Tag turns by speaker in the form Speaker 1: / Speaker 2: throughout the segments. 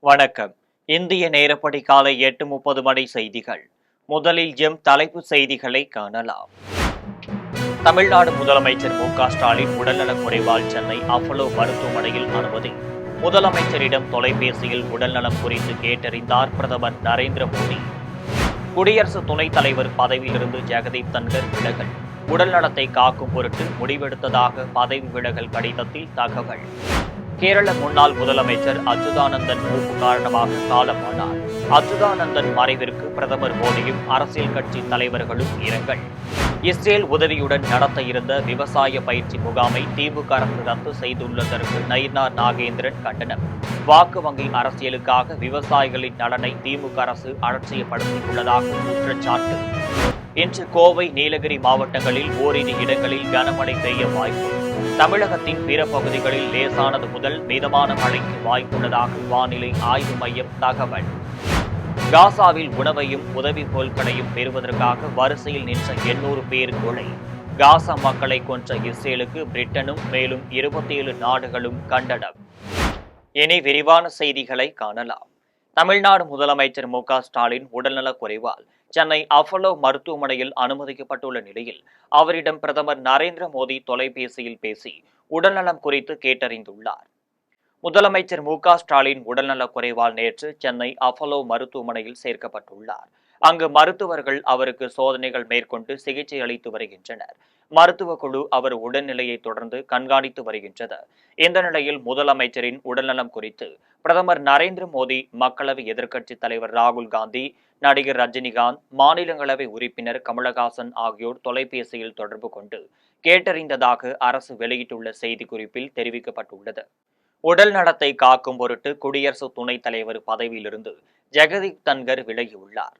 Speaker 1: வணக்கம். இந்திய நேரப்படி காலை 8:30 மணி செய்திகள். முதலில் தலைப்புச் செய்திகளை காணலாம். தமிழ்நாடு முதலமைச்சர் மு.க.ஸ்டாலின் உடல்நலக் குறைவால் சென்னை அப்போலோ மருத்துவமனையில் அனுமதி. முதலமைச்சரிடம் தொலைபேசியில் உடல்நலம் குறித்து கேட்டறிந்தார் பிரதமர் நரேந்திர மோடி. குடியரசு துணைத் தலைவர் பதவியிலிருந்து ஜெகதீப் தன்கர் விலகல். உடல்நலத்தை காக்கும் பொருட்டு முடிவெடுத்ததாக பதவி விலகல் கடிதத்தில் தகவல். கேரள முன்னாள் முதலமைச்சர் அச்சுதானந்தன் மூப்பு காரணமாக காலமானார். அச்சுதானந்தன் மறைவிற்கு பிரதமர் மோடியும் அரசியல் கட்சி தலைவர்களும் இரங்கல். இஸ்ரேல் உதவியுடன் நடத்த இருந்த விவசாய பயிற்சி முகாமை திமுக அரசு ரத்து செய்துள்ளதற்கு நயினார் நாகேந்திரன் கண்டனம். வாக்கு வங்கி அரசியலுக்காக விவசாயிகளின் நலனை திமுக அரசு அலட்சியப்படுத்தியுள்ளதாக குற்றச்சாட்டு. இன்று கோவை, நீலகிரி மாவட்டங்களில் ஓரிரு இடங்களில் கனமழை பெய்ய வாய்ப்பு. தமிழகத்தின் பிற பகுதிகளில் லேசானது முதல் மிதமான மழைக்கு வாய்ப்புள்ளதாக வானிலை ஆய்வு மையம் தகவல். காசாவில் உணவையும் உதவிப் பொருட்களையும் பெறுவதற்காக வரிசையில் நின்ற 800 பேர் கொலை. காசா மக்களை கொன்ற இஸ்ரேலுக்கு பிரிட்டனும் மேலும் 27 நாடுகளும் கண்டனம். இனி விரிவான செய்திகளை காணலாம். தமிழ்நாடு முதலமைச்சர் மு.க.ஸ்டாலின் உடல்நலக் குறைவால் சென்னை அப்போலோ மருத்துவமனையில் அனுமதிக்கப்பட்டுள்ள நிலையில் அவரிடம் பிரதமர் நரேந்திர மோடி தொலைபேசியில் பேசி உடல்நலம் குறித்து கேட்டறிந்துள்ளார். முதலமைச்சர் மு.க.ஸ்டாலின் உடல்நலக் குறைவால் நேற்று சென்னை அப்போலோ மருத்துவமனையில் சேர்க்கப்பட்டுள்ளார். அங்கு மருத்துவர்கள் அவருக்கு சோதனைகள் மேற்கொண்டு சிகிச்சை அளித்து வருகின்றனர். மருத்துவ குழு அவர் உடல்நிலையை தொடர்ந்து கண்காணித்து வருகின்றது. இந்த நிலையில் முதலமைச்சரின் உடல்நலம் குறித்து பிரதமர் நரேந்திர மோடி, மக்களவை எதிர்க்கட்சித் தலைவர் ராகுல் காந்தி, நடிகர் ரஜினிகாந்த், மாநிலங்களவை உறுப்பினர் கமலஹாசன் ஆகியோர் தொலைபேசியில் தொடர்பு கொண்டு கேட்டறிந்ததாக அரசு வெளியிட்டுள்ள செய்திக்குறிப்பில் தெரிவிக்கப்பட்டுள்ளது. உடல் நலத்தை காக்கும் பொருட்டு குடியரசு துணைத் தலைவர் பதவியிலிருந்து ஜெகதீப் தன்கர் விலகியுள்ளார்.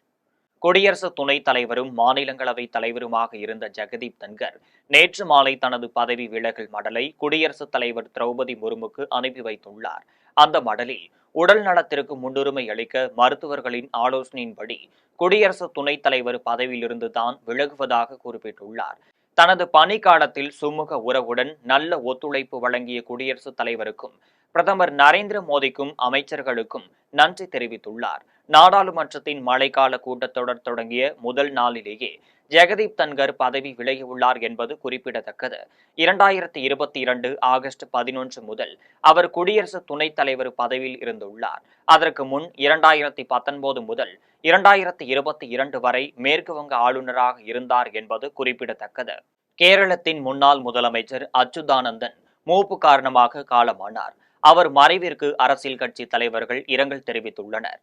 Speaker 1: குடியரசு துணைத் தலைவரும் மாநிலங்களவை தலைவருமாக இருந்த ஜெகதீப் தன்கர் நேற்று மாலை தனது பதவி விலகல் மடலை குடியரசுத் தலைவர் திரௌபதி முர்முக்கு அனுப்பி வைத்துள்ளார். அந்த மடலில் உடல் நலத்திற்கு முன்னுரிமை அளிக்க மருத்துவர்களின் ஆலோசனையின்படி குடியரசு துணைத் தலைவர் பதவியிலிருந்து தான் விலகுவதாக குறிப்பிட்டுள்ளார். தனது பணிக்காலத்தில் சுமூக உறவுடன் நல்ல ஒத்துழைப்பு வழங்கிய குடியரசுத் தலைவருக்கும் பிரதமர் நரேந்திர மோடிக்கும் அமைச்சர்களுக்கும் நன்றி தெரிவித்துள்ளார். நாடாளுமன்றத்தின் மழைக்கால கூட்டத்தொடர் தொடங்கிய முதல் நாளிலேயே ஜெகதீப் தன்கர் பதவி விலகியுள்ளார் என்பது குறிப்பிடத்தக்கது. 2022 ஆகஸ்ட் 11 முதல் அவர் குடியரசு துணைத் தலைவர் பதவியில் இருந்துள்ளார். அதற்கு முன் 2019 முதல் 2022 வரை மேற்கு வங்க ஆளுநராக இருந்தார் என்பது குறிப்பிடத்தக்கது. கேரளத்தின் முன்னாள் முதலமைச்சர் அச்சுதானந்தன் மூப்பு காரணமாக காலமானார். அவர் மறைவிற்கு அரசியல் கட்சி தலைவர்கள் இரங்கல் தெரிவித்துள்ளனர்.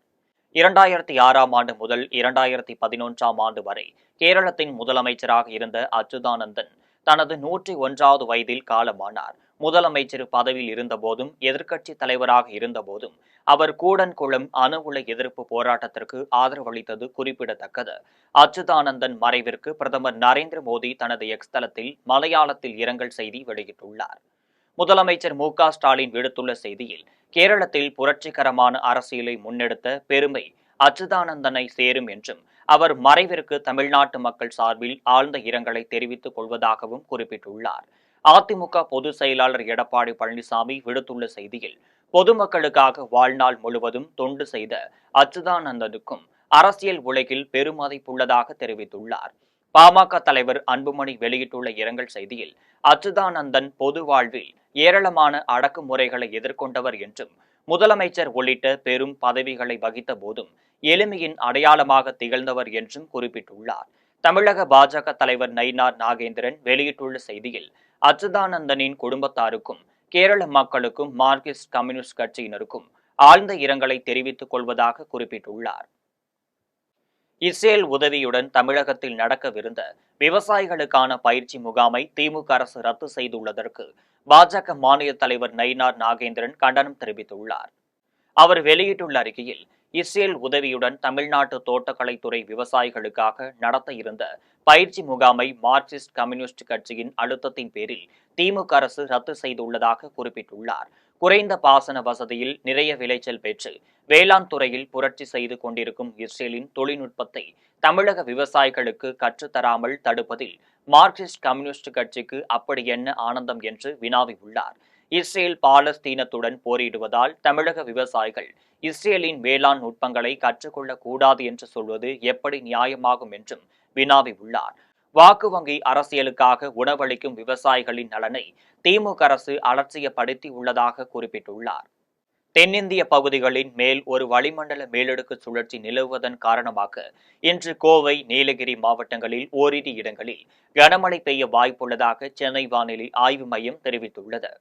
Speaker 1: 2006ஆம் ஆண்டு முதல் 2011ஆம் ஆண்டு வரை கேரளத்தின் முதலமைச்சராக இருந்த அச்சுதானந்தன் தனது 101வது வயதில் காலமானார். முதலமைச்சர் பதவியில் இருந்தபோதும் எதிர்க்கட்சி தலைவராக இருந்தபோதும் அவர் கூடன்குளம் அணு உலை எதிர்ப்பு போராட்டத்திற்கு ஆதரவளித்தது குறிப்பிடத்தக்கது. அச்சுதானந்தன் மறைவிற்கு பிரதமர் நரேந்திர மோடி தனது எக்ஸ் தளத்தில் மலையாளத்தில் இரங்கல் செய்தி வெளியிட்டுள்ளார். முதலமைச்சர் மு.க.ஸ்டாலின் விடுத்துள்ள செய்தியில், கேரளத்தில் புரட்சிகரமான அரசியலை முன்னெடுத்த பெருமை அச்சுதானந்தனை சேரும் என்றும் அவர் மறைவிற்கு தமிழ்நாட்டு மக்கள் சார்பில் ஆழ்ந்த இரங்கலை தெரிவித்துக் கொள்வதாகவும் குறிப்பிட்டுள்ளார். அதிமுக பொதுச் செயலாளர் எடப்பாடி பழனிசாமி விடுத்துள்ள செய்தியில், பொதுமக்களுக்காக வாழ்நாள் முழுவதும் தொண்டு செய்த அச்சுதானந்தனுக்கும் அரசியல் உலகில் பெருமதிப்புள்ளதாக தெரிவித்துள்ளார். பாமக தலைவர் அன்புமணி வெளியிட்டுள்ள இரங்கல் செய்தியில், அச்சுதானந்தன் பொது வாழ்வில் ஏராளமான அடக்குமுறைகளை எதிர்கொண்டவர் என்றும் முதலமைச்சர் உள்ளிட்ட பெரும் பதவிகளை வகித்த போதும் எளிமையின் அடையாளமாக திகழ்ந்தவர் என்றும் குறிப்பிட்டுள்ளார். தமிழக பாஜக தலைவர் நயினார் நாகேந்திரன் வெளியிட்டுள்ள செய்தியில், அச்சுதானந்தனின் குடும்பத்தாருக்கும் கேரள மக்களுக்கும் மார்க்சிஸ்ட் கம்யூனிஸ்ட் கட்சியினருக்கும் ஆழ்ந்த இரங்கலை தெரிவித்துக் கொள்வதாக குறிப்பிட்டுள்ளார். இஸ்ரேல் உதவியுடன் தமிழகத்தில் நடக்கவிருந்த விவசாயிகளுக்கான பயிற்சி முகாமை திமுக அரசு ரத்து செய்துள்ளதற்கு பாஜக மாநில தலைவர் நயினார் நாகேந்திரன் கண்டனம் தெரிவித்துள்ளார். அவர் வெளியிட்டுள்ள அறிக்கையில், இஸ்ரேல் உதவியுடன் தமிழ்நாட்டு தோட்டக்கலைத்துறை விவசாயிகளுக்காக நடத்த இருந்த பயிற்சி முகாமை மார்க்சிஸ்ட் கம்யூனிஸ்ட் கட்சியின் அழுத்தத்தின் பேரில் திமுக அரசு ரத்து செய்துள்ளதாக குறிப்பிட்டுள்ளார். குறைந்த பாசன வசதியில் நிறைய விளைச்சல் பெற்று வேளாண் துறையில் புரட்சி செய்து கொண்டிருக்கும் இஸ்ரேலின் தொழில்நுட்பத்தை தமிழக விவசாயிகளுக்கு கற்றுத்தராமல் தடுப்பதில் மார்க்சிஸ்ட் கம்யூனிஸ்ட் கட்சிக்கு அப்படி என்ன ஆனந்தம் என்று வினாவியுள்ளார். இஸ்ரேல் பாலஸ்தீனத்துடன் போரிடுவதால் தமிழக விவசாயிகள் இஸ்ரேலின் வேளாண் நுட்பங்களை கற்றுக்கொள்ளக் கூடாது என்று சொல்வது எப்படி நியாயமாகும் என்றும் வினாவியுள்ளார். வாக்கு வங்கி அரசியலுக்காக உணவளிக்கும் விவசாயிகளின் நலனை திமுக அரசு அலட்சியப்படுத்தி உள்ளதாக குறிப்பிட்டுள்ளார். தென்னிந்திய பகுதிகளின் மேல் ஒரு வளிமண்டல மேலடுக்கு சுழற்சி நிலவுவதன் காரணமாக இன்று கோவை, நீலகிரி மாவட்டங்களில் ஓரிரு இடங்களில் கனமழை பெய்ய வாய்ப்புள்ளதாக சென்னை வானிலை ஆய்வு மையம் தெரிவித்துள்ளது.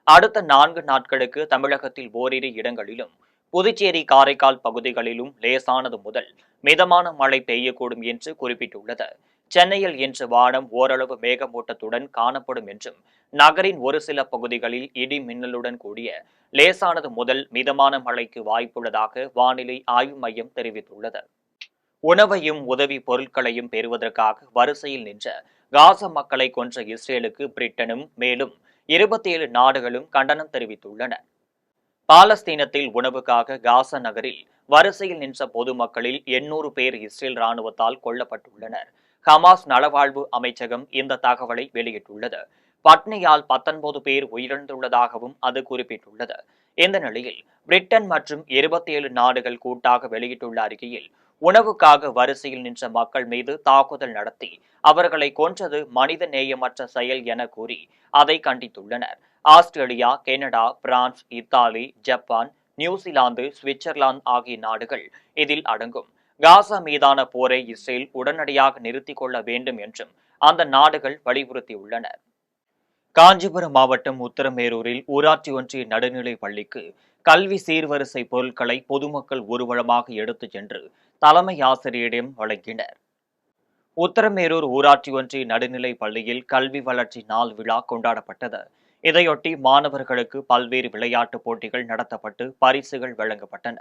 Speaker 1: அடுத்த 4 நாட்களுக்கு தமிழகத்தில் ஓரிரு இடங்களிலும், புதுச்சேரி, காரைக்கால் பகுதிகளிலும் லேசானது முதல் மிதமான மழை பெய்யக்கூடும் என்று குறிப்பிட்டுள்ளது. சென்னையில் இன்று வானம் ஓரளவு மேகமூட்டத்துடன் காணப்படும் என்றும், நகரின் ஒரு சில பகுதிகளில் இடி மின்னலுடன் கூடிய லேசானது முதல் மிதமான மழைக்கு வாய்ப்புள்ளதாக வானிலை ஆய்வு மையம் தெரிவித்துள்ளது. உணவையும் உதவி பொருட்களையும் பெறுவதற்காக வரிசையில் நின்ற காசா மக்களை கொன்ற இஸ்ரேலுக்கு பிரிட்டனும் மேலும் 27 நாடுகளும் கண்டனம் தெரிவித்துள்ளன. பாலஸ்தீனத்தில் உணவுக்காக காசா நகரில் வரிசையில் நின்ற பொதுமக்களில் 800 பேர் இஸ்ரேல் ராணுவத்தால் கொல்லப்பட்டுள்ளனர். ஹமாஸ் நலவாழ்வு அமைச்சகம் இந்த தகவலை வெளியிட்டுள்ளது. பட்னியால் 19 பேர் உயிரிழந்துள்ளதாகவும் அது குறிப்பிட்டுள்ளது. இந்த நிலையில் பிரிட்டன் மற்றும் 27 நாடுகள் கூட்டாக வெளியிட்டுள்ள அறிக்கையில், உணவுக்காக வரிசையில் நின்ற மக்கள் மீது தாக்குதல் நடத்தி அவர்களை கொன்றது மனித நேயமற்ற செயல் என கூறி அதை கண்டித்துள்ளனர். Australia, Canada, France, Italy, Japan, New Zealand, Switzerland ஆகிய நாடுகள் இதில் அடங்கும். காசா மீதான போரை இஸ்ரேல் உடனடியாக நிறுத்திக் கொள்ள வேண்டும் என்றும் அந்த நாடுகள் வலியுறுத்தியுள்ளன. காஞ்சிபுரம் மாவட்டம் உத்தரமேரூரில் ஊராட்சி ஒன்றிய நடுநிலைப் பள்ளிக்கு கல்வி சீர்வரிசை பொருட்களை பொதுமக்கள் ஊர்வலமாக எடுத்துச் சென்று தலைமை ஆசிரியரிடம் வழங்கினர். உத்தரமேரூர் ஊராட்சி ஒன்றிய நடுநிலைப் பள்ளியில் கல்வி வளர்ச்சி நாள் விழா கொண்டாடப்பட்டது. இதையொட்டி மாணவர்களுக்கு பல்வேறு விளையாட்டுப் போட்டிகள் நடத்தப்பட்டு பரிசுகள் வழங்கப்பட்டன.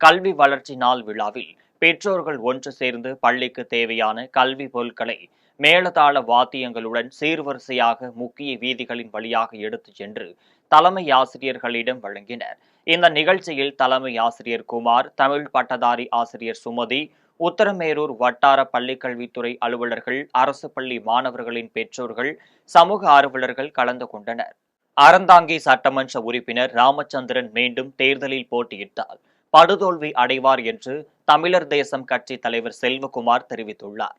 Speaker 1: கல்வி வளர்ச்சி நாள் விழாவில் பெற்றோர்கள் ஒன்று சேர்ந்து பள்ளிக்கு தேவையான கல்வி பொருட்களை மேளதாள வாத்தியங்களுடன் சீர்வரிசையாக முக்கிய வீதிகளின் வழியாக எடுத்துச் சென்று தலைமை ஆசிரியர்களிடம் வழங்கினர். இந்த நிகழ்ச்சியில் தலைமை ஆசிரியர் குமார், தமிழ் பட்டதாரி ஆசிரியர் சுமதி, உத்தரமேரூர் வட்டார பள்ளிக்கல்வித்துறை அலுவலர்கள், அரசு பள்ளி மாணவர்களின் பெற்றோர்கள், சமூக ஆர்வலர்கள் கலந்து கொண்டனர். அறந்தாங்கி சட்டமன்ற உறுப்பினர் ராமச்சந்திரன் மீண்டும் தேர்தலில் போட்டியிட்டால் படுதோல்வி அடைவார் என்று தமிழர் தேசம் கட்சி தலைவர் செல்வகுமார் தெரிவித்துள்ளார்.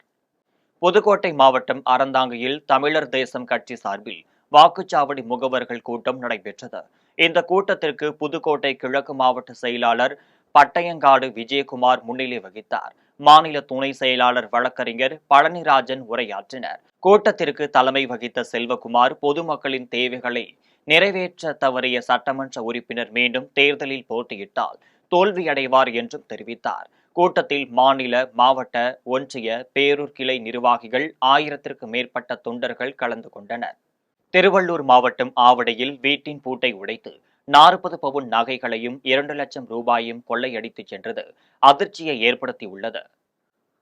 Speaker 1: புதுக்கோட்டை மாவட்டம் அறந்தாங்கியில் தமிழர் தேசம் கட்சி சார்பில் வாக்குச்சாவடி முகவர்கள் கூட்டம் நடைபெற்றது. இந்த கூட்டத்திற்கு புதுக்கோட்டை கிழக்கு மாவட்ட செயலாளர் பட்டயங்காடு விஜயகுமார் முன்னிலை வகித்தார். மாநில துணை செயலாளர் வழக்கறிஞர் பழனிராஜன் உரையாற்றினர். கூட்டத்திற்கு தலைமை வகித்த செல்வகுமார், பொதுமக்களின் தேவைகளை நிறைவேற்ற தவறிய சட்டமன்ற உறுப்பினர் மீண்டும் தேர்தலில் போட்டியிட்டால் தோல்வியடைவார் என்றும் தெரிவித்தார். கூட்டத்தில் மாநில, மாவட்ட, ஒன்றிய, பேரூர் கிளை நிர்வாகிகள், 1000ற்கு மேற்பட்ட தொண்டர்கள் கலந்து கொண்டனர். திருவள்ளூர் மாவட்டம் ஆவடியில் வீட்டின் பூட்டை உடைத்து 40 பவுன் நகைகளையும் 2 லட்சம் ரூபாயும் கொள்ளையடித்துச் சென்றது அதிர்ச்சியை ஏற்படுத்தியுள்ளது.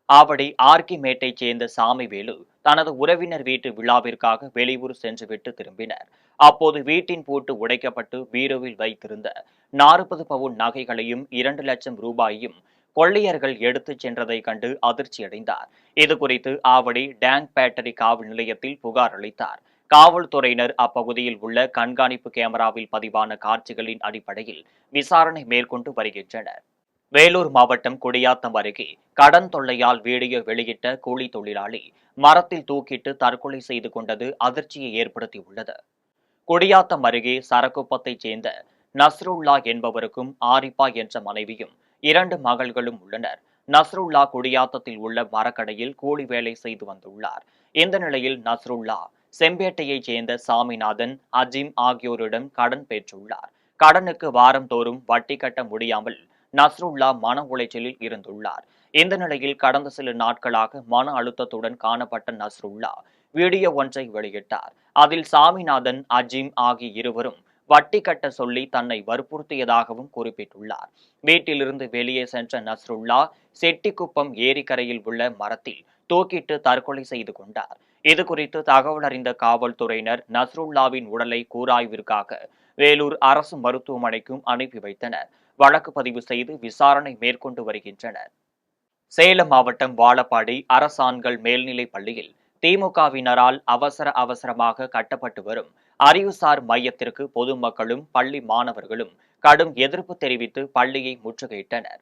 Speaker 1: ஆவடி ஆர்கிமேட்டைச் சேர்ந்த சாமிவேலு தனது உறவினர் வீட்டு விழாவிற்காக வெளியூர் சென்றுவிட்டு திரும்பினர். அப்போது வீட்டின் பூட்டு உடைக்கப்பட்டு பீரோவில் வைத்திருந்த 40 பவுன் நகைகளையும் 2 லட்சம் ரூபாயையும் கொள்ளையர்கள் எடுத்துச் சென்றதை கண்டு அதிர்ச்சியடைந்தார். இதுகுறித்து ஆவடி டேங்க் பேட்டரி காவல் நிலையத்தில் புகார் அளித்தார். காவல்துறையினர் அப்பகுதியில் உள்ள கண்காணிப்பு கேமராவில் பதிவான காட்சிகளின் அடிப்படையில் விசாரணை மேற்கொண்டு வருகின்றனர். வேலூர் மாவட்டம் குடியாத்தம் அருகே கடன் தொல்லையால் வீடியோ வெளியிட்ட கூலி தொழிலாளி மரத்தில் தூக்கிட்டு தற்கொலை செய்து கொண்டது அதிர்ச்சியை ஏற்படுத்தியுள்ளது. குடியாத்தம் அருகே சரக்குப்பத்தைச் சேர்ந்த நஸ்ருல்லா என்பவருக்கும் ஆரிப்பா என்ற மனைவியும் 2 மகள்களும் உள்ளனர். நஸ்ருல்லா குடியாத்தத்தில் உள்ள மரக்கடையில் கூலி வேலை செய்து வந்துள்ளார். இந்த நிலையில் நஸ்ருல்லா செம்பேட்டையைச் சேர்ந்த சாமிநாதன், அஜீம் ஆகியோரிடம் கடன் பெற்றுள்ளார். கடனுக்கு வாரந்தோறும் வட்டி கட்ட முடியாமல் நஸ்ருல்லா மன உளைச்சலில் இருந்துள்ளார். இந்த நிலையில் கடந்த சில நாட்களாக மன அழுத்தத்துடன் காணப்பட்ட நஸ்ருல்லா வீடியோ ஒன்றை வெளியிட்டார். அதில் சாமிநாதன், அஜீம் ஆகிய இருவரும் வட்டி கட்ட சொல்லி தன்னை வற்புறுத்தியதாகவும் குறிப்பிட்டுள்ளார். வீட்டிலிருந்து வெளியே சென்ற நஸ்ருல்லா செட்டிக்குப்பம் ஏரிக்கரையில் உள்ள மரத்தில் தூக்கிட்டு தற்கொலை செய்து கொண்டார். இதுகுறித்து தகவல் அறிந்த காவல்துறையினர் நஸ்ருல்லாவின் உடலை கூராய்விற்காக வேலூர் அரசு மருத்துவமனைக்கும் அனுப்பி வைத்தனர். வழக்கு பதிவு செய்து விசாரணை மேற்கொண்டு வருகின்றனர். சேலம் மாவட்டம் வாழப்பாடி அரசாண்கள் மேல்நிலைப் பள்ளியில் திமுகவினரால் அவசரமாக கட்டப்பட்டு வரும் அறிவுசார் மையத்திற்கு பொதுமக்களும் பள்ளி மாணவர்களும் கடும் எதிர்ப்பு தெரிவித்து பள்ளியை முற்றுகையிட்டனர்.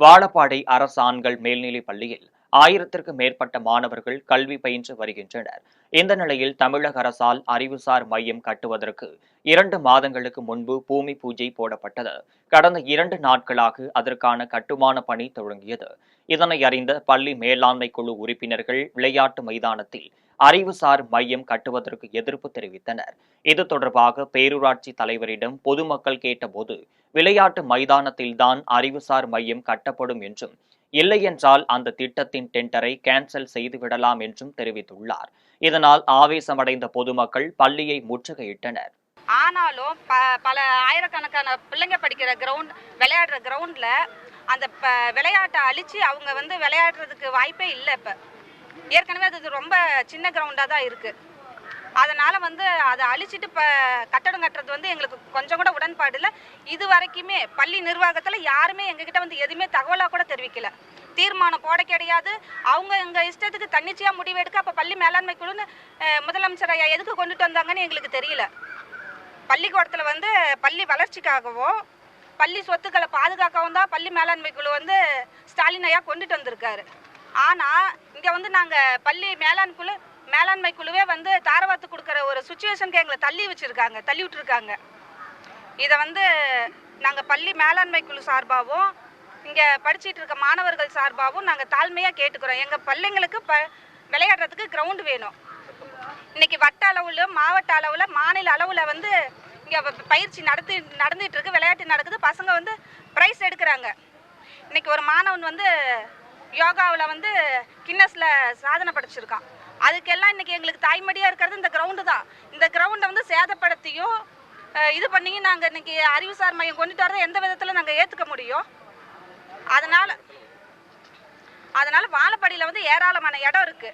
Speaker 1: வாழப்பாடி அரசு ஆண்கள் மேல்நிலைப் பள்ளியில் 1000த்திற்கும் மேற்பட்ட மாணவர்கள் கல்வி பயின்று வருகின்றனர். இந்த நிலையில் தமிழக அரசால் அறிவுசார் மையம் கட்டுவதற்கு 2 மாதங்களுக்கு முன்பு பூமி பூஜை போடப்பட்டது. கடந்த 2 நாட்களாக அதற்கான கட்டுமான பணி தொடங்கியது. இதனை அறிந்த பள்ளி மேலாண்மை குழு உறுப்பினர்கள் விளையாட்டு மைதானத்தில் அறிவுசார் மையம் கட்டுவதற்கு எதிர்ப்பு தெரிவித்தனர். இது தொடர்பாக பேரூராட்சி தலைவரிடம் பொதுமக்கள் கேட்டபோது விளையாட்டு மைதானத்தில்தான் அறிவுசார் மையம் கட்டப்படும் என்றும், இல்லையென்றால் அந்த திட்டத்தின் டெண்டரை கேன்சல் செய்துவிடலாம் என்றும் தெரிவித்துள்ளார். இதனால் ஆவேசமடைந்த பொதுமக்கள் பள்ளியை முற்றுகையிட்டனர்.
Speaker 2: ஆனாலும் பல ஆயிரக்கணக்கான பிள்ளைங்க படிக்கிற விளையாடுற கிரவுண்ட்ல அந்த விளையாட்டை அழிச்சு அவங்க விளையாடுறதுக்கு வாய்ப்பே இல்லை. இப்போ ஏற்கனவே அது ரொம்ப சின்ன கிரவுண்டா தான் இருக்கு. அதனால அதை அழிச்சிட்டு கட்டடம் கட்டுறது எங்களுக்கு கொஞ்சம் கூட உடன்பாடு இல்லை. இது வரைக்குமே பள்ளி நிர்வாகத்தில் யாருமே எங்ககிட்ட எதுவுமே தகவலாக கூட தெரிவிக்கல. தீர்மானம் போட கிடையாது. அவங்க எங்க இஷ்டத்துக்கு தன்னிச்சையா முடிவு எடுக்க அப்ப பள்ளி மேலாண்மை குழுன்னு முதலமைச்சர் ஐயா எதுக்கு கொண்டுட்டு வந்தாங்கன்னு எங்களுக்கு தெரியல. பள்ளிக்கூடத்துல பள்ளி வளர்ச்சிக்காகவோ பள்ளி சொத்துக்களை பாதுகாக்கவும் தான் பள்ளி மேலாண்மை குழு ஸ்டாலின் ஐயா கொண்டுட்டு வந்திருக்காரு. ஆனா இங்க நாங்க பள்ளி மேலாண்மை குழுவே தாரவாத்து கொடுக்குற ஒரு சுச்சுவேஷனுக்கு எங்களை தள்ளி விட்டுருக்காங்க. இதை நாங்க பள்ளி மேலாண்மை குழு சார்பாகவும் இங்க படிச்சுட்டு இருக்க மாணவர்கள் சார்பாகவும் நாங்க தாழ்மையா கேட்டுக்கிறோம். எங்க பிள்ளைங்களுக்கு விளையாடுறதுக்கு கிரவுண்ட் வேணும். இன்னைக்கு வட்ட அளவுல, மாவட்ட அளவுல, மாநில அளவுல இங்க பயிற்சி நடந்துட்டு இருக்கு, விளையாட்டு நடக்குது. பசங்க பிரைஸ் எடுக்கிறாங்க. இன்னைக்கு ஒரு மாணவன் யோகாவில் கின்னஸ்ல சாதனை படைச்சிருக்கான். அதுக்கெல்லாம் இன்னைக்கு எங்களுக்கு தாய்மடியா இருக்கிறது இந்த கிரவுண்டு தான். இந்த கிரவுண்டை சேதப்படுத்தியும் இது பண்ணியும் நாங்க இன்னைக்கு அறிவுசார் மையம் கொண்டுட்டு வரதை எந்த விதத்துல நாங்க ஏத்துக்க முடியும்? அதனால வாழப்பாடியில ஏராளமான இடம் இருக்கு.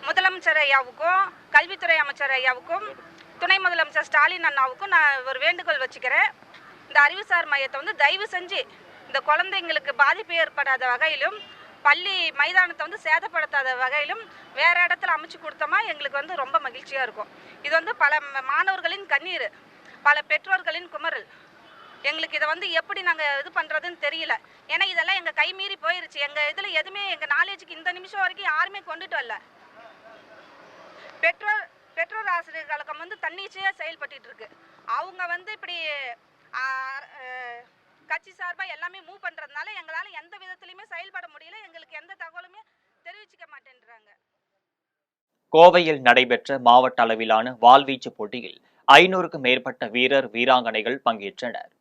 Speaker 2: முதலமைச்சர் ஐயாவுக்கும் கல்வித்துறை அமைச்சர் ஐயாவுக்கும் துணை முதலமைச்சர் ஸ்டாலின் அண்ணாவுக்கும் நான் ஒரு வேண்டுகோள் வச்சுக்கிறேன். இந்த அறிவுசார் மையத்தை தயவு செஞ்சு இந்த குழந்தைங்களுக்கு பாதிப்பு ஏற்படாத வகையிலும் பள்ளி மைதானத்தை சேதப்படுத்தாத வகையிலும் வேற இடத்துல அமைச்சு கொடுத்தோமா எங்களுக்கு ரொம்ப மகிழ்ச்சியா இருக்கும். இது பல மாணவர்களின் கண்ணீர், பல பெற்றோர்களின் குமரல். எங்களுக்கு இதை எப்படி நாங்கள் இது பண்ணுறதுன்னு தெரியல. ஏன்னா இதெல்லாம் எங்கள் கை மீறி போயிருச்சு. எங்கள் இதில் எதுவுமே எங்கள் நாலேஜுக்கு இந்த நிமிஷம் வரைக்கும் யாருமே கொண்டுட்டு வரல. பெற்றோர் ஆசிரியர் கழகம் தன்னிச்சையாக செயல்பட்டு இருக்கு. அவங்க இப்படி கட்சி சார்பாக எல்லாமே மூவ் பண்ணுறதுனால எங்களால் எந்த விதத்துலையுமே செயல்பட முடியல. எங்களுக்கு எந்த தகவலுமே தெரிவிச்சுக்க மாட்டேன்றாங்க.
Speaker 1: கோவையில் நடைபெற்ற மாவட்ட அளவிலான வாள்வீச்சு போட்டியில் 500க்கும் மேற்பட்ட வீரர் வீராங்கனைகள் பங்கேற்றனர்.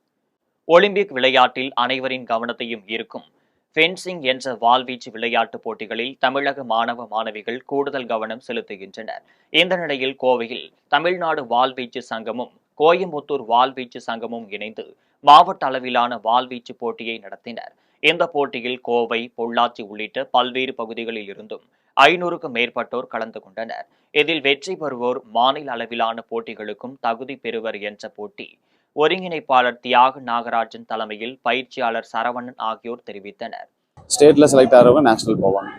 Speaker 1: ஒலிம்பிக் விளையாட்டில் அனைவரின் கவனத்தையும் ஈர்க்கும் ஃபென்சிங் என்ற வாள்வீச்சு விளையாட்டுப் போட்டிகளில் தமிழக மாணவ மாணவிகள் கூடுதல் கவனம் செலுத்துகின்றனர். இந்த நிலையில் கோவையில் தமிழ்நாடு வாள்வீச்சு சங்கமும் கோயம்புத்தூர் வாள்வீச்சு சங்கமும் இணைந்து மாவட்ட அளவிலான வாள்வீச்சு போட்டியை நடத்தினர். இந்த போட்டியில் கோவை, பொள்ளாச்சி உள்ளிட்ட பல்வேறு பகுதிகளில் இருந்தும் 500க்கும் மேற்பட்டோர் கலந்து கொண்டனர். இதில் வெற்றி பெறுவோர் மாநில அளவிலான போட்டிகளுக்கும் தகுதி பெறுவர் என்ற போட்டி ஒருங்கிணைப்பாளர் தியாக நாகராஜன் தலைமையில் பயிற்சியாளர் சரவணன் ஆகியோர் தெரிவித்தனர்.
Speaker 3: ஸ்டேட்ல செலக்ட் ஆகிறவங்க நேஷனல் போவாங்க.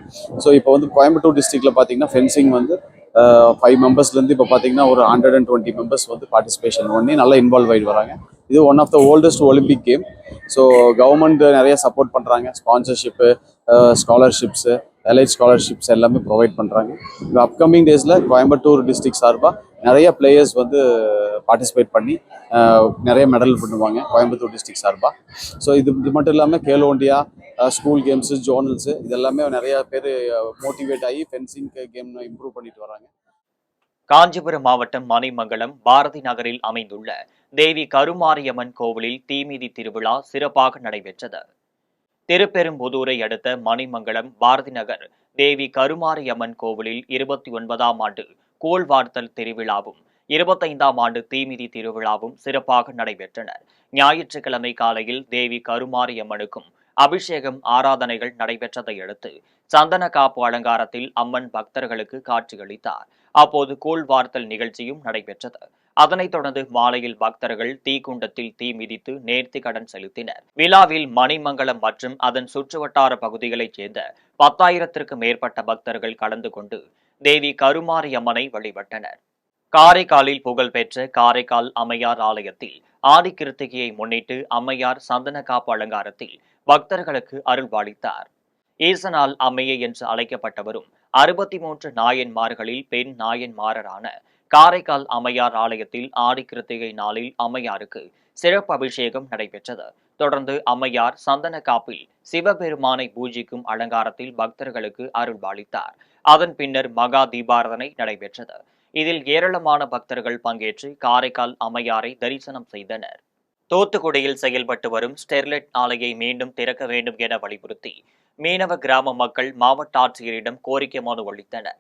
Speaker 3: ஸோ இப்போ கோயம்புத்தூர் டிஸ்ட்ரிக்ட்ல பார்த்தீங்கன்னா ஃபென்சிங் 5 மெம்பர்ஸ்லேருந்து இப்போ பார்த்தீங்கன்னா ஒரு 120 மெம்பர்ஸ் பார்ட்டிசிபேஷன் பண்ணி நல்லா இன்வால்வ் ஆகிட்டு வராங்க. இது one of the oldest Olympic game. So government நிறைய சப்போர்ட் பண்ணுறாங்க. ஸ்பான்சர்ஷிப்பு, ஸ்காலர்ஷிப்ஸு, எலைட் ஸ்காலர்ஷிப்ஸ் எல்லாமே ப்ரொவைட் பண்ணுறாங்க. இப்போ அப்கமிங் டேஸில் கோயம்புத்தூர் டிஸ்ட்ரிக்ட் சார்பாக நிறைய பிளேயர்ஸ் பார்ட்டிசிபேட் பண்ணி நிறைய மெடல் பண்ணுவாங்க கோயம்புத்தூர் டிஸ்ட்ரிக்ட் சார்பாக. ஸோ இது மட்டும் இல்லாமல் Khelo India, school games, zonals இதெல்லாமே நிறைய பேர் மோட்டிவேட் ஆகி ஃபென்சிங் கேம் இம்ப்ரூவ் பண்ணிட்டு வராங்க.
Speaker 1: காஞ்சிபுரம் மாவட்டம் மணிமங்கலம் பாரதி நகரில் அமைந்துள்ள தேவி கருமாரியம்மன் கோவிலில் தீமிதி திருவிழா சிறப்பாக நடைபெற்றது. திருப்பெரும்புதூரை அடுத்த மணிமங்கலம் பாரதி நகர் தேவி கருமாரியம்மன் கோவிலில் 29ஆம் ஆண்டு கோல்வார்த்தல் திருவிழாவும் 25ஆம் ஆண்டு தீமிதி திருவிழாவும் சிறப்பாக நடைபெற்றன. ஞாயிற்றுக்கிழமை காலையில் தேவி கருமாரியம்மனுக்கும் அபிஷேகம், ஆராதனைகள் நடைபெற்றதை அடுத்து சந்தன காப்பு அலங்காரத்தில் அம்மன் பக்தர்களுக்கு காட்சியளித்தார். அப்போது கூழ்வார்த்தல் நிகழ்ச்சியும் நடைபெற்றது. அதனைத் தொடர்ந்து மாலையில் பக்தர்கள் தீக்குண்டத்தில் தீ மிதித்து நேர்த்தி கடன் செலுத்தினர். விழாவில் மணிமங்கலம் மற்றும் அதன் சுற்றுவட்டார பகுதிகளைச் சேர்ந்த 10,000த்திற்கும் மேற்பட்ட பக்தர்கள் கலந்து கொண்டு தேவி கருமாரியம்மனை வழிபட்டனர். காரைக்காலில் புகழ்பெற்ற காரைக்கால் அம்மையார் ஆலயத்தில் ஆடி கிருத்திகையை முன்னிட்டு அம்மையார் சந்தன காப்பு அலங்காரத்தில் பக்தர்களுக்கு அருள்பாலித்தார். ஈசனால் அம்மையை என்று அழைக்கப்பட்டவரும் 63 நாயன்மார்களில் பெண் நாயன்மாரரான காரைக்கால் அம்மையார் ஆலயத்தில் ஆடி கிருத்திகை நாளில் அம்மையாருக்கு சிறப்பு அபிஷேகம் நடைபெற்றது. தொடர்ந்து அம்மையார் சந்தன காப்பில் சிவபெருமானை பூஜிக்கும் அலங்காரத்தில் பக்தர்களுக்கு அருள்பாலித்தார். அதன் பின்னர் மகா தீபாராதனை நடைபெற்றது. இதில் ஏராளமான பக்தர்கள் பங்கேற்று காரைக்கால் அம்மையாரை தரிசனம் செய்தனர். தூத்துக்குடியில் செயல்பட்டு வரும் ஸ்டெர்லைட் ஆலையை மீண்டும் திறக்க வேண்டும் என வலியுறுத்தி மீனவ கிராம மக்கள் மாவட்ட ஆட்சியரிடம் கோரிக்கை மனு அளித்தனர்.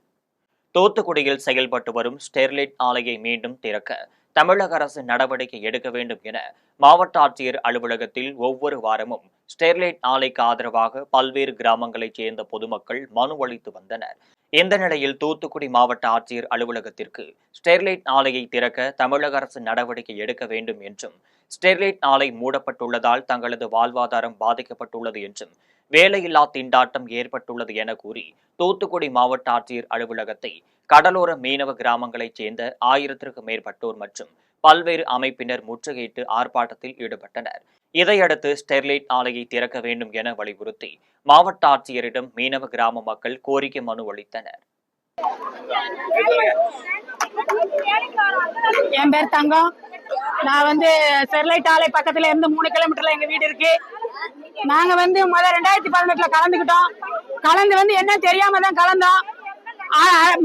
Speaker 1: தூத்துக்குடியில் செயல்பட்டு வரும் ஸ்டெர்லைட் ஆலையை மீண்டும் திறக்க தமிழக அரசு நடவடிக்கை எடுக்க வேண்டும் என மாவட்ட ஆட்சியர் அலுவலகத்தில் ஒவ்வொரு வாரமும் ஸ்டெர்லைட் ஆலைக்கு ஆதரவாக பல்வேறு கிராமங்களைச் சேர்ந்த பொதுமக்கள் மனு அளித்து வந்தனர். இந்த நிலையில் தூத்துக்குடி மாவட்ட ஆட்சியர் அலுவலகத்திற்கு ஸ்டெர்லைட் ஆலையை திறக்க தமிழக அரசு நடவடிக்கை எடுக்க வேண்டும் என்றும், ஸ்டெர்லைட் ஆலை மூடப்பட்டுள்ளதால் தங்களது வாழ்வாதாரம் பாதிக்கப்பட்டுள்ளது என்றும், வேலையில்லா திண்டாட்டம் ஏற்பட்டுள்ளது என கூறி தூத்துக்குடி மாவட்ட ஆட்சியர் அலுவலகத்தை கடலோர மீனவ கிராமங்களைச் சேர்ந்த 1000க்கும் மேற்பட்டோர் மற்றும் பல்வேறு அமைப்பினர் முற்றுகையிட்டு ஆர்ப்பாட்டத்தில் ஈடுபட்டனர். இதையடுத்து ஸ்டெர்லைட் ஆலையை திறக்க வேண்டும் என வலியுறுத்தி மாவட்ட ஆட்சியரிடம் மீனவ கிராம மக்கள் கோரிக்கை மனு அளித்தனர்.
Speaker 4: என் பேர் தங்கம். நான் ஸ்டெர்லைட் ஆலை பக்கத்துல இருந்து 3 கிலோமீட்டர்ல எங்க வீடு இருக்கு. நாங்க முதல் 2018 கலந்துக்கிட்டோம். கலந்து என்ன தெரியாம தான் கலந்தோம்.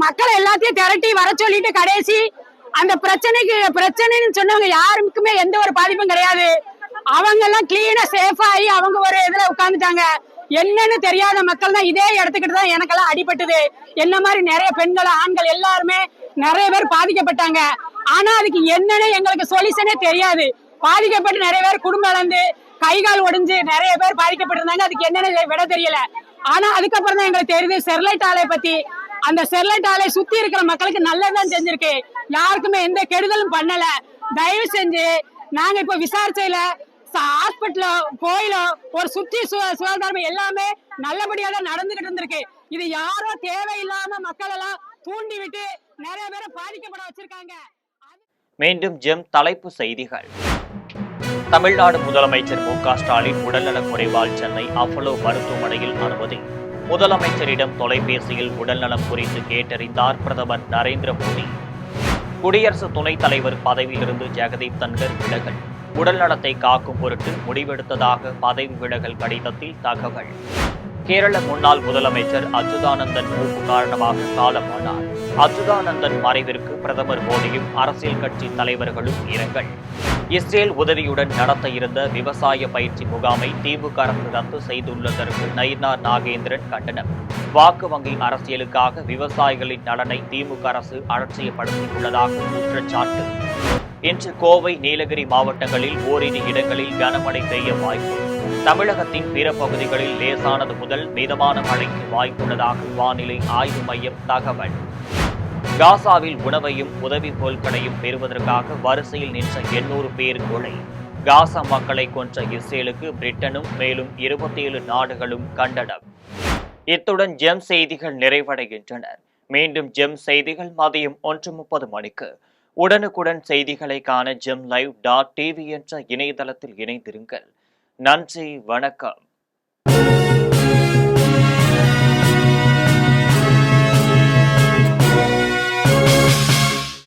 Speaker 4: மக்களை எல்லாத்தையும் திரட்டி வர சொல்லிட்டு கடைசி அந்த பிரச்சனைன்னு சொன்னவங்க யாருக்குமே எந்த ஒரு பாதிப்பும் கிடையாது. அவங்க எல்லாம் கிளீனா சேஃபா ஆகி அவங்க ஒரு இதுல உட்கார்ந்துட்டாங்க. என்னன்னு தெரியாத மக்கள் தான் இதே இடத்துக்கிட்டு தான் எனக்கெல்லாம் அடிபட்டது. என்ன மாதிரி நிறைய பெண்கள் ஆண்கள் எல்லாருமே நிறைய பேர் பாதிக்கப்பட்டாங்க. ஆனா அதுக்கு என்னன்னு எங்களுக்கு சொல்யூஷனே தெரியாது. பாதிக்கப்பட்டு நிறைய பேர் குடும்பம் இழந்து கை கால் ஒடிஞ்சு நிறைய பேர் பாதிக்கப்பட்டிருந்தாங்க. அதுக்கு என்னன்னு விட தெரியல. ஆனா அதுக்கப்புறம் தான் எங்களுக்கு தெரியுது ஸ்டெர்லைட் ஆலை பத்தி. அந்த ஸ்டெர்லைட் ஆலை சுத்தி இருக்கிற மக்களுக்கு நல்லதான் செஞ்சிருக்கு. யாருக்குமே எந்த கெடுதலும் பண்ணல. தயவு செஞ்சு நாங்க இப்ப விசாரிச்சையில ஹாஸ்பிட்டலோ கோயிலோ ஒரு சுத்தி சுகாதாரம் எல்லாமே நல்லபடியா தான் நடந்துகிட்டு இருந்திருக்கு. இது யாரோ தேவையில்லாம மக்கள் எல்லாம் தூண்டி விட்டு நிறைய பேரை பாதிக்கப்பட வச்சிருக்காங்க.
Speaker 1: மீண்டும் ஜெம் தலைப்பு செய்திகள். தமிழ்நாடு முதலமைச்சர் மு.க.ஸ்டாலின் உடல்நலக் குறைவால் சென்னை அப்போலோ மருத்துவமனையில் அனுமதி. முதலமைச்சரிடம் தொலைபேசியில் உடல்நலம் குறித்து கேட்டறிந்தார் பிரதமர் நரேந்திர மோடி. குடியரசு துணைத் தலைவர் பதவியிலிருந்து ஜெகதீப் தன்கர் விலகல். உடல்நலத்தை காக்கும் பொருட்டு முடிவெடுத்ததாக பதவி விலகல் கடிதத்தில் தகவல். கேரள முன்னாள் முதலமைச்சர் அச்சுதானந்தன் மூப்பு காரணமாக காலமானார். அச்சுதானந்தன் மறைவிற்கு பிரதமர் மோடியும் அரசியல் கட்சி தலைவர்களும் இரங்கல். இஸ்ரேல் உதவியுடன் நடத்த இருந்த விவசாய பயிற்சி முகாமை திமுக அரசு ரத்து செய்துள்ளதற்கு நயினார் நாகேந்திரன் கண்டனம். வாக்கு வங்கி அரசியலுக்காக விவசாயிகளின் நலனை திமுக அரசு அலட்சியப்படுத்தியுள்ளதாக குற்றச்சாட்டு. இன்று கோவை, நீலகிரி மாவட்டங்களில் ஓரிரு இடங்களில் கனமழை பெய்ய வாய்ப்பு. தமிழகத்தின் பிற பகுதிகளில் லேசானது முதல் மிதமான மழைக்கு வாய்ப்புள்ளதாக வானிலை ஆய்வு மையம் தகவல். காசாவில் உணவையும் உதவி பொருட்களையும் பெறுவதற்காக வரிசையில் நின்ற 800 பேர் கொலை. காசா மக்களை கொன்ற இஸ்ரேலுக்கு பிரிட்டனும் மேலும் 27 நாடுகளும் கண்டனம். இத்துடன் ஜெம் செய்திகள் நிறைவடைகின்றன. மீண்டும் ஜெம் செய்திகள் மதியம் 1:30 மணிக்கு. உடனுக்குடன் செய்திகளை காண gemlive.tv என்ற இணையதளத்தில் இணைந்திருங்கள். நன்றி, வணக்கம்.